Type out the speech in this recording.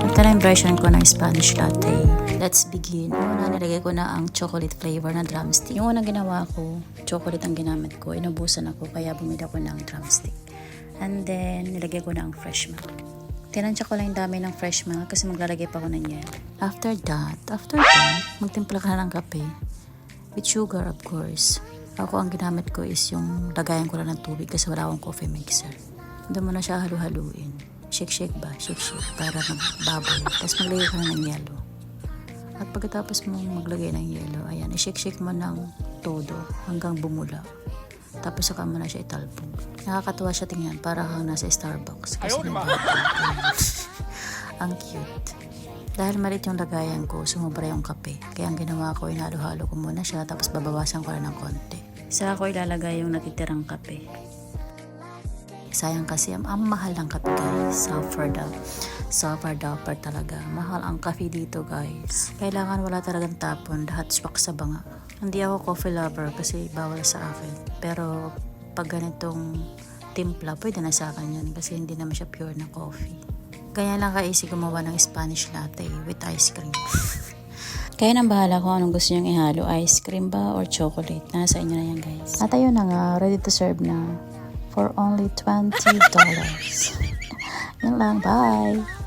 Ito na yung version ko ng Spanish latte. Let's begin. Una, nilagay ko na ang chocolate flavor na drumstick. Yung unang ginawa ko, chocolate ang ginamit ko. Inubusan ako, kaya bumili ako ng drumstick. And then, nilagay ko na ang fresh milk. Tinansya ko lang yung dami ng fresh milk kasi maglalagay pa ako ng yelo. After that, magtimpla ka na ng kape. With sugar, of course. Ako, ang ginamit ko is yung lagayan ko lang ng tubig kasi wala akong coffee mixer. Doon mo na siya halu-haluin. Shake para mag-bubble. Tapos maglagay ka na ng yelo. At pagkatapos mo maglagay ng yelo, ayan, i-shake mo ng todo hanggang bumula. Tapos saka mo na siya italpog. Nakakatuwa siya tingnan, para kang nasa Starbucks. Kasi ang cute. Dahil malit yung lagayan ko, sumobra yung kape. Kaya ang ginawa ko, inalo-halo ko muna siya, tapos babawasan ko lang ng konti. Saka ko ilalagay yung natitirang kape. Sayang kasi ang mahal ng kape, guys. Super duper talaga. Mahal ang kape dito, guys. Kailangan wala talagang tapon, lahat swak sa banga. Hindi ako coffee lover kasi bawal sa akin. Pero pag ganitong timpla, pwede na sa akin yan kasi hindi naman siya pure na coffee. Ganyan lang ka-easy gumawa ng Spanish latte with ice cream. Kaya nang bahala kung anong gusto nyong ihalo, ice cream ba or chocolate. Nasa inyo na yan, guys. At ayun na nga, ready to serve na for only $20. Yan lang, bye!